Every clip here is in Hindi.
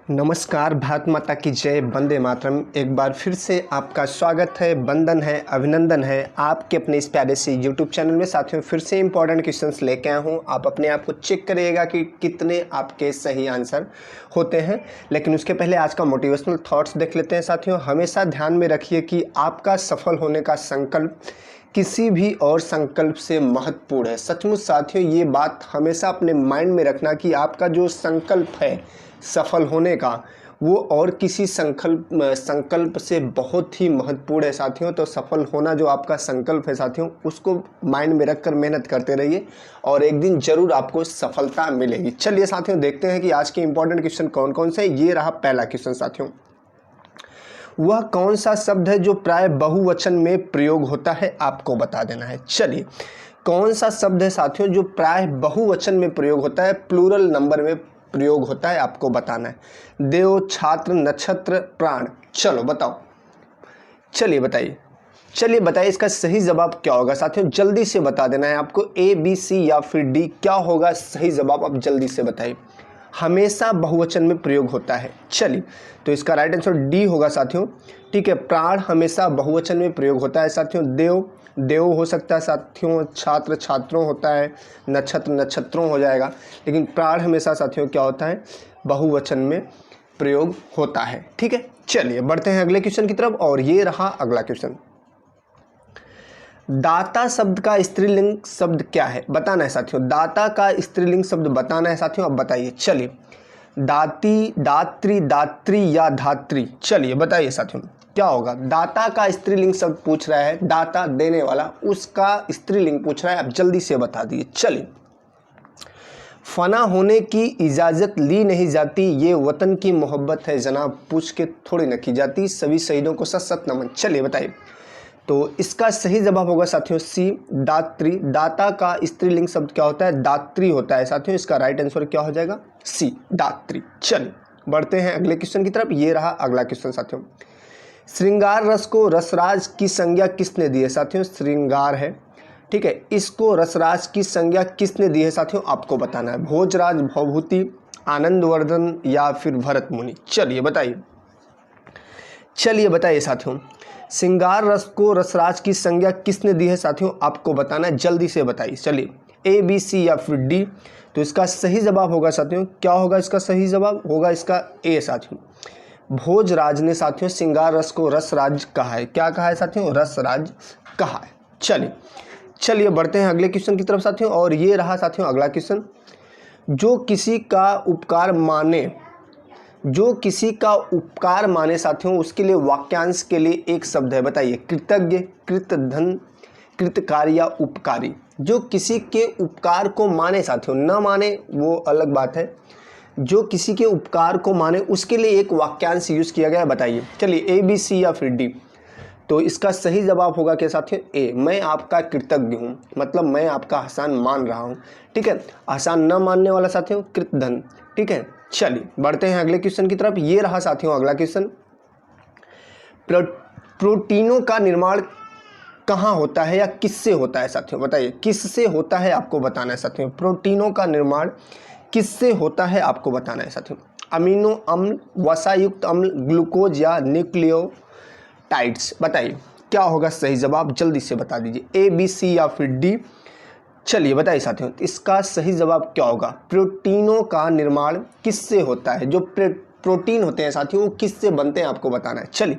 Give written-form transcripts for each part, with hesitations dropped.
नमस्कार, भारत माता की जय, वंदे मातरम। एक बार फिर से आपका स्वागत है, वंदन है, अभिनंदन है आपके अपने इस प्यारे से यूट्यूब चैनल में। साथियों, फिर से इंपॉर्टेंट क्वेश्चंस लेके आया हूँ। आप अपने आप को चेक करिएगा कि कितने आपके सही आंसर होते हैं। लेकिन उसके पहले आज का मोटिवेशनल थॉट्स देख लेते हैं। साथियों, हमेशा ध्यान में रखिए कि आपका सफल होने का संकल्प किसी भी और संकल्प से महत्वपूर्ण है। सचमुच साथियों, ये बात हमेशा अपने माइंड में रखना कि आपका जो संकल्प है सफल होने का, वो और किसी संकल्प से बहुत ही महत्वपूर्ण है साथियों। तो सफल होना जो आपका संकल्प है साथियों, उसको माइंड में रखकर मेहनत करते रहिए और एक दिन जरूर आपको सफलता मिलेगी। चलिए साथियों, देखते हैं कि आज के इंपॉर्टेंट क्वेश्चन कौन कौन से। ये रहा पहला क्वेश्चन साथियों, वह कौन सा शब्द है जो प्राय बहुवचन में प्रयोग होता है, आपको बता देना है। चलिए, कौन सा शब्द है साथियों जो प्राय बहुवचन में प्रयोग होता है, प्लूरल नंबर में प्रयोग होता है, आपको बताना है। देव, छात्र, नक्षत्र, प्राण। चलो बताओ, चलिए बताइए इसका सही जवाब क्या होगा साथियों। जल्दी से बता देना है आपको, ए, बी, सी या फिर डी। क्या होगा सही जवाब, आप जल्दी से बताइए। हमेशा बहुवचन में प्रयोग होता है। चलिए, तो इसका राइट आंसर डी होगा साथियों। ठीक है, प्राण हमेशा बहुवचन में प्रयोग होता है साथियों। देव हो सकता है साथियों, छात्र छात्रों होता है, नक्षत्र नक्षत्रों हो जाएगा, लेकिन प्राण हमेशा साथियों क्या होता है, बहुवचन में प्रयोग होता है। ठीक है, चलिए बढ़ते हैं अगले क्वेश्चन की तरफ। और ये रहा अगला क्वेश्चन, दाता शब्द का स्त्रीलिंग शब्द क्या है, बताना है साथियों। दाता का स्त्रीलिंग शब्द बताना है साथियों, अब बताइए। चलिए, दाती, दात्री, दात्री या धात्री। चलिए बताइए साथियों क्या होगा। दाता का स्त्रीलिंग शब्द पूछ रहा है, दाता देने वाला, उसका स्त्रीलिंग पूछ रहा है, आप जल्दी से बता दीजिए। चलिए, फना होने की इजाज़त ली नहीं जाती, ये वतन की मोहब्बत है जनाब, पूछ के थोड़ी न की जाती, सभी शहीदों को सत सत नमन। चलिए बताइए, तो इसका सही जवाब होगा साथियों सी, दात्री। दाता का स्त्रीलिंग शब्द क्या होता है, दात्री होता है साथियों। इसका राइट आंसर क्या हो जाएगा, सी, दात्री। चलिए बढ़ते हैं अगले क्वेश्चन की तरफ। ये रहा अगला क्वेश्चन साथियों, श्रृंगार रस को रसराज की संज्ञा किसने दी है साथियों। श्रृंगार है, ठीक है, इसको रसराज की संज्ञा किसने दी है साथियों, आपको बताना है। भोजराज, भवभूति, आनंदवर्धन या फिर भरत मुनि। चलिए बताइए साथियों, श्रृंगार रस को रसराज की संज्ञा किसने दी है साथियों, आपको बताना है, जल्दी से बताइए। चलिए, ए, बी, सी या फिर डी। तो इसका सही जवाब होगा साथियों, क्या होगा इसका सही जवाब, होगा इसका ए साथियों। भोजराज ने साथियों श्रृंगार रस को रसराज कहा है। क्या कहा है साथियों, रसराज कहा है। चलिए बढ़ते हैं अगले क्वेश्चन की तरफ साथियों। और ये रहा साथियों अगला क्वेश्चन, जो किसी का उपकार माने साथियों, उसके लिए वाक्यांश के लिए एक शब्द है, बताइए। कृतज्ञ, कृतधन, कृतकारी या उपकारी। जो किसी के उपकार को माने साथियों, न माने वो अलग बात है, जो किसी के उपकार को माने उसके लिए एक वाक्यांश यूज किया गया है, बताइए। चलिए, ए, बी, सी या फिर डी। तो इसका सही जवाब होगा क्या साथियों, ए, मैं आपका कृतज्ञ हूँ, मतलब मैं आपका एहसान मान रहा हूँ। ठीक है, एहसान न मानने वाला साथियों कृतधन। ठीक है, चलिए बढ़ते हैं अगले क्वेश्चन की तरफ। ये रहा साथियों अगला क्वेश्चन, प्रोटीनों का निर्माण कहाँ होता है या किससे होता है साथियों, बताइए। किससे होता है, आपको बताना है साथियों। प्रोटीनों का निर्माण किससे होता है, आपको बताना है साथियों। अमीनो अम्ल, वसायुक्त अम्ल, ग्लूकोज या न्यूक्लियोटाइड्स। बताइए क्या होगा सही जवाब, जल्दी से बता दीजिए। ए, बी, सी या फिर डी। चलिए बताइए साथियों, इसका सही जवाब क्या होगा। प्रोटीनों का निर्माण किससे होता है, जो प्रोटीन होते हैं साथियों वो किससे बनते हैं, आपको बताना है। चलिए,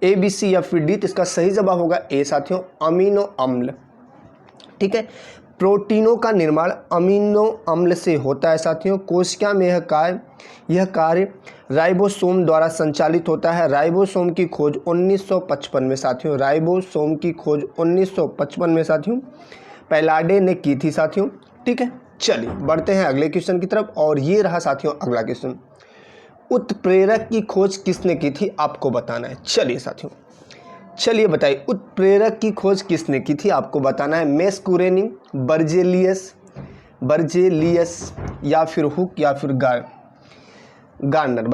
ए, बी, सी या फिर डी। तो इसका सही जवाब होगा ए साथियों, अमीनो अम्ल। ठीक है, प्रोटीनों का निर्माण अमीनो अम्ल से होता है साथियों। कोशिका में यह कार्य राइबोसोम द्वारा संचालित होता है। राइबोसोम की खोज 1955 में साथियों, राइबोसोम की खोज 1955 में साथियों पैलाडे ने की थी साथियों। ठीक है, चलिए बढ़ते हैं अगले क्वेश्चन की तरफ। और ये रहा साथियों अगला क्वेश्चन, उत्प्रेरक की खोज किसने की थी, आपको बताना है। चलिए साथियों, चलिए बताइए, उत्प्रेरक की खोज किसने की थी, आपको बताना है। मेस्कुरेनी, बर्जेलियस या फिर हुक या फिर गार्नर।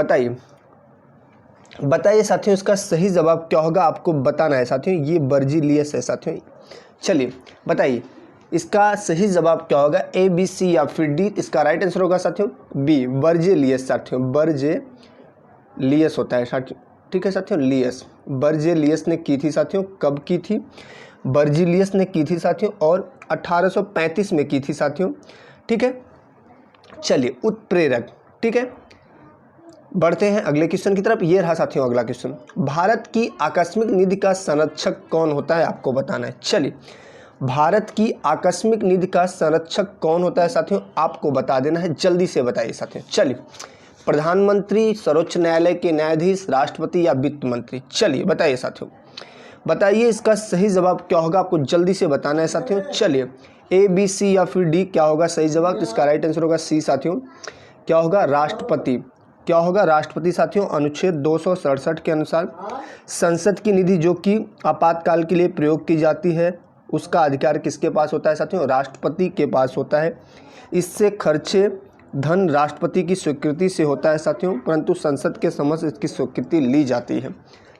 बताइए साथियों, इसका सही जवाब क्या होगा, आपको बताना है साथियों। ये बर्जेलियस है साथियों। चलिए बताइए, इसका सही जवाब क्या होगा, ए, बी, सी या फिर डी। इसका राइट आंसर होगा साथियों बी, बर्जेलियस साथियों, लियस होता है साथियों, ठीक है साथियों, लियस, बर्जेलियस ने की थी साथियों। कब की थी? बर्जिलियस ने की थी साथियों और 1835 में की थी साथियों, ठीक है। चलिए, उत्प्रेरक, ठीक है। बढ़ते हैं अगले क्वेश्चन की तरफ। ये रहा साथियों अगला क्वेश्चन, भारत की आकस्मिक निधि का संरक्षक कौन होता है, आपको बताना है। चलिए, भारत की आकस्मिक निधि का संरक्षक कौन होता है साथियों, आपको बता देना है, जल्दी से बताइए साथियों। चलिए, प्रधानमंत्री, सर्वोच्च न्यायालय के न्यायाधीश, राष्ट्रपति या वित्त मंत्री? चलिए बताइए साथियों, बताइए इसका सही जवाब क्या होगा, आपको जल्दी से बताना है साथियों। चलिए, ए, बी, सी या फिर डी, क्या होगा सही जवाब? तो इसका राइट आंसर होगा सी साथियों। क्या होगा? राष्ट्रपति। क्या होगा? राष्ट्रपति साथियों। अनुच्छेद 267 के अनुसार संसद की निधि जो कि आपातकाल के लिए प्रयोग की जाती है, उसका अधिकार किसके पास होता है साथियों? राष्ट्रपति के पास होता है। इससे खर्चे धन राष्ट्रपति की स्वीकृति से होता है साथियों, परंतु संसद के समक्ष इसकी स्वीकृति ली जाती है,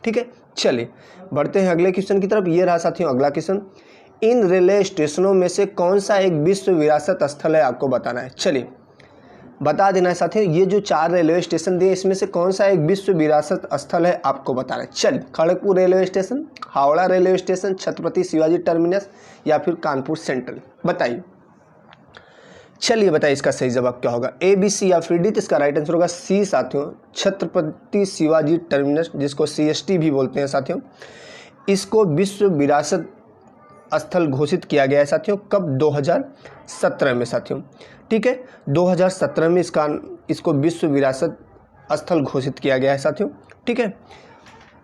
ठीक है। चलिए, बढ़ते हैं अगले क्वेश्चन की तरफ। ये रहा साथियों अगला क्वेश्चन, इन रेलवे स्टेशनों में से कौन सा एक विश्व विरासत स्थल है, आपको बताना है। चलिए, बता देना है साथियों, ये जो 4 रेलवे स्टेशन दिए इसमें से कौन सा एक विश्व विरासत स्थल है, आपको बताना है। चलिए, Kharagpur railway station, Howrah railway station, Chhatrapati Shivaji terminus या फिर कानपुर सेंट्रल? बताइए। चलिए बताइए इसका सही जवाब क्या होगा, ए, बी, सी या फिर डी? तो इसका राइट आंसर होगा सी साथियों, छत्रपति शिवाजी टर्मिनस, जिसको CST भी बोलते हैं साथियों। इसको विश्व विरासत स्थल घोषित किया गया है साथियों। कब? 2017 में साथियों, ठीक है। 2017 में इसको विश्व विरासत स्थल घोषित किया गया है साथियों, ठीक है।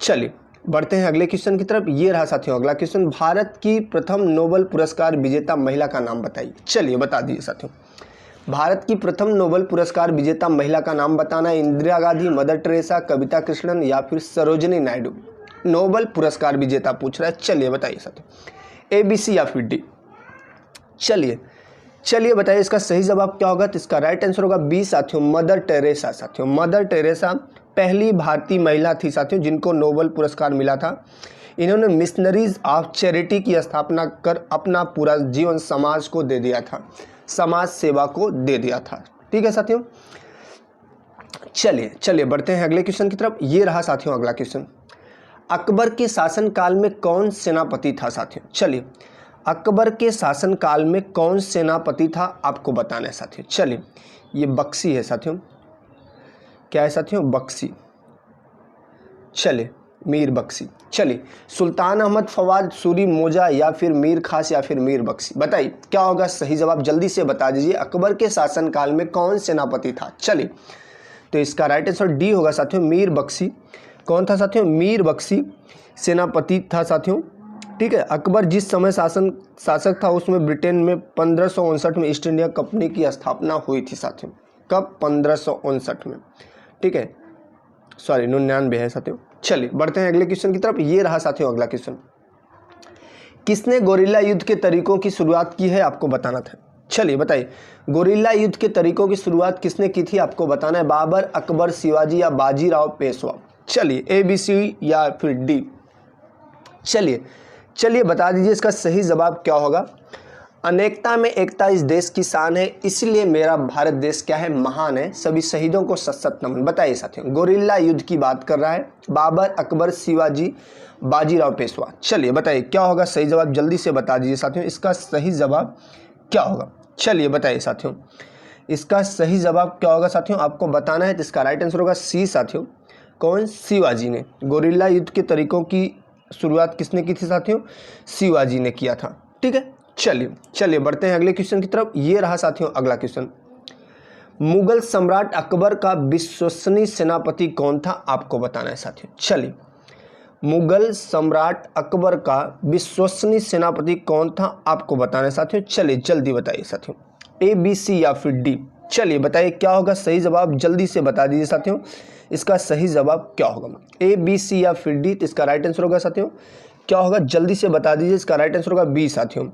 चलिए, बढ़ते हैं अगले क्वेश्चन की तरफ। ये रहा साथियों अगला क्वेश्चन, भारत की प्रथम नोबेल पुरस्कार विजेता महिला का नाम बताइए। चलिए, बता दीजिए साथियों, भारत की प्रथम नोबेल पुरस्कार विजेता महिला का नाम बताना है। इंदिरा गांधी, मदर टेरेसा, कविता कृष्णन या फिर सरोजिनी नायडू? नोबेल पुरस्कार विजेता पूछ रहा है। चलिए बताइए साथियों, ए, बी, सी या फिर डी? चलिए बताइए इसका सही जवाब क्या होगा। तो इसका राइट आंसर होगा बी साथियों, मदर टेरेसा साथियों। मदर टेरेसा पहली भारतीय महिला थी साथियों जिनको नोबेल पुरस्कार मिला था। इन्होंने मिशनरीज ऑफ चैरिटी की स्थापना कर अपना पूरा जीवन समाज को दे दिया था, समाज सेवा को दे दिया था, ठीक है साथियों। चलिए बढ़ते हैं अगले क्वेश्चन की तरफ। ये रहा साथियों अगला क्वेश्चन, अकबर के शासनकाल में कौन सेनापति था साथियों? चलिए, अकबर के शासनकाल में कौन सेनापति था, आपको बताना है साथियों। चलिए, ये बख्शी है साथियों। क्या है साथियों? बख्शी। चलिए, मीर बख्शी। चलिए, सुल्तान अहमद फवाद, सूरी मौजा या फिर मीर खास या फिर मीर बख्शी? बताइए क्या होगा सही जवाब, जल्दी से बता दीजिए। अकबर के शासनकाल में कौन सेनापति था? चलिए, तो इसका राइट आंसर डी होगा साथियों, मीर बख्शी। कौन था साथियों? मीर बख्शी सेनापति था साथियों, ठीक है। अकबर जिस समय शासक था उसमें ब्रिटेन में 1559 में ईस्ट इंडिया कंपनी की स्थापना हुई थी साथियों। कब? 1559 में, ठीक है। सॉरी, 99 है साथियों। चलिए, बढ़ते हैं अगले क्वेश्चन की तरफ। ये रहा साथियों अगला क्वेश्चन, किसने गोरिल्ला युद्ध के तरीकों की शुरुआत की है, आपको बताना था। चलिए बताइए, गोरिल्ला युद्ध के तरीकों की शुरुआत किसने की थी, आपको बताना है। बाबर, अकबर, शिवाजी या बाजीराव पेशवा? चलिए, ए, बी, सी या फिर डी? चलिए बता दीजिए इसका सही जवाब क्या होगा। अनेकता में एकता इस देश की शान है, इसलिए मेरा भारत देश क्या है? महान है। सभी शहीदों को सत सत नमन। बताइए साथियों, गोरिल्ला युद्ध की बात कर रहा है। बाबर, अकबर, शिवाजी, बाजीराव पेशवा? चलिए बताइए क्या होगा सही जवाब, जल्दी से बता दीजिए साथियों, इसका सही जवाब क्या होगा। चलिए बताइए साथियों, इसका सही जवाब क्या होगा साथियों, आपको बताना है। तो इसका राइट आंसर होगा सी साथियों। कौन? शिवाजी ने। गोरिल्ला युद्ध के तरीकों की शुरुआत किसने की थी साथियों? शिवाजी ने किया था, ठीक है। चलिए बढ़ते हैं अगले क्वेश्चन की तरफ। ये रहा साथियों अगला क्वेश्चन, मुगल सम्राट अकबर का विश्वसनीय सेनापति कौन था, आपको बताना है साथियों। चलिए, मुगल सम्राट अकबर का विश्वसनीय सेनापति कौन था, आपको बताना है साथियों। चलिए जल्दी बताइए साथियों, ए, बी, सी या फिर डी? चलिए बताइए क्या होगा सही जवाब, जल्दी से बता दीजिए साथियों, इसका सही जवाब क्या होगा। ए, बी, सी या फिर डी? तो इसका राइट आंसर होगा साथियों, क्या होगा जल्दी से बता दीजिए, इसका राइट आंसर होगा बी साथियों,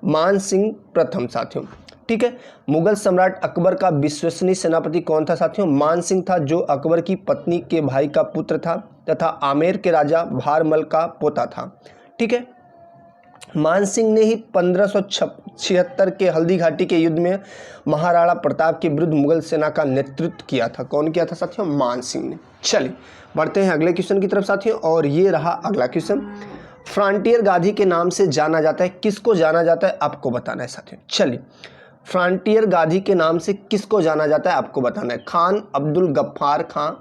मान सिंह प्रथम साथियों, ठीक है। मुगल सम्राट अकबर का विश्वसनीय सेनापति कौन था साथियों? मान सिंह था, जो अकबर की पत्नी के भाई का पुत्र था तथा आमेर के राजा भारमल का पोता था, ठीक है। मान सिंह ने ही 1576 के हल्दी घाटी के युद्ध में महाराणा प्रताप के विरुद्ध मुगल सेना का नेतृत्व किया था। कौन किया था साथियों? मान सिंह ने। चलिए बढ़ते हैं अगले क्वेश्चन की तरफ साथियों, और ये रहा अगला क्वेश्चन। फ्रंटियर गांधी के नाम से जाना जाता है, किसको जाना जाता है आपको बताना है साथियों। चलिए, फ्रंटियर गांधी के नाम से किसको जाना जाता है आपको बताना है। खान अब्दुल गफ्फार खान,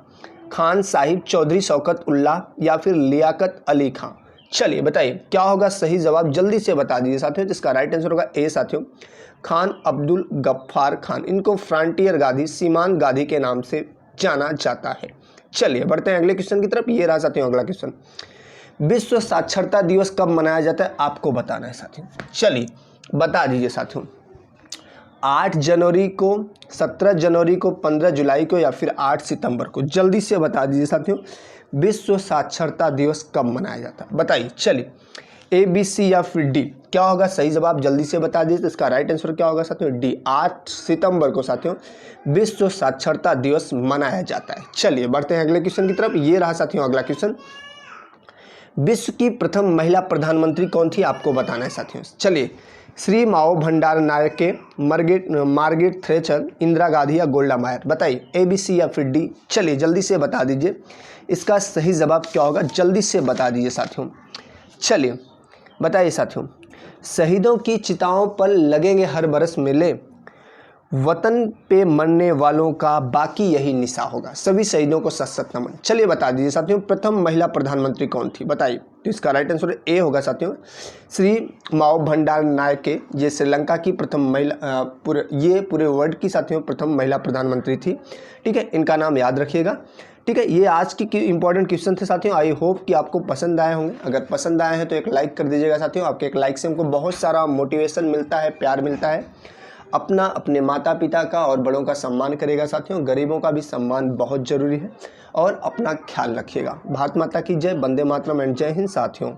खान साहिब, चौधरी शौकत उल्लाह, या फिर लियाकत अली खान। चलिए बताइए क्या होगा सही जवाब, जल्दी से बता दीजिए साथियों। तो इसका राइट आंसर होगा ए साथियों, खान अब्दुल गफ्फार खान। इनको फ्रंटियर गांधी, सीमांत गांधी के नाम से जाना जाता है। चलिए बढ़ते हैं अगले क्वेश्चन की तरफ। ये रहा साथियों अगला क्वेश्चन। विश्व साक्षरता दिवस कब मनाया जाता है आपको बताना है साथियों। चलिए बता दीजिए साथियों, 8 जनवरी को, 17 जनवरी को, 15 जुलाई को, या फिर 8 सितंबर को। जल्दी से बता दीजिए साथियों, विश्व साक्षरता दिवस कब मनाया जाता है बताइए। चलिए ए, बी, सी या फिर डी, क्या होगा सही जवाब जल्दी से बता दीजिए। तो इसका राइट आंसर क्या होगा साथियों? डी, 8 सितंबर को साथियों विश्व साक्षरता दिवस मनाया जाता है। चलिए बढ़ते हैं अगले क्वेश्चन की तरफ। ये रहा साथियों अगला क्वेश्चन। विश्व की प्रथम महिला प्रधानमंत्री कौन थी आपको बताना है साथियों। चलिए, श्री माओ भंडार नायके, मार्गरेट थ्रेचर, इंदिरा गांधी या गोल्डा मायर। बताइए ए, बी, सी या फिर डी। चलिए जल्दी से बता दीजिए, इसका सही जवाब क्या होगा जल्दी से बता दीजिए साथियों। चलिए बताइए साथियों, शहीदों की चिताओं पर लगेंगे हर बरस मेले, वतन पे मरने वालों का बाकी यही निशा होगा, सभी शहीदों को सत सत नमन। चलिए बता दीजिए साथियों, प्रथम महिला प्रधानमंत्री कौन थी बताइए। तो इसका राइट आंसर ए होगा साथियों, श्री माओ भंडार नायके। ये श्रीलंका की प्रथम महिला, पूरे वर्ल्ड की साथियों प्रथम महिला प्रधानमंत्री थी। ठीक है, इनका नाम याद रखिएगा। ठीक है, ये आज की इंपॉर्टेंट क्वेश्चन थे साथियों। आई होप कि आपको पसंद आए होंगे। अगर पसंद आए हैं तो एक लाइक कर दीजिएगा साथियों। आपके एक लाइक से हमको बहुत सारा मोटिवेशन मिलता है, प्यार मिलता है। अपना, अपने माता पिता का और बड़ों का सम्मान करेगा साथियों। गरीबों का भी सम्मान बहुत ज़रूरी है। और अपना ख्याल रखिएगा। भारत माता की जय, वंदे मातरम एंड जय हिंद साथियों।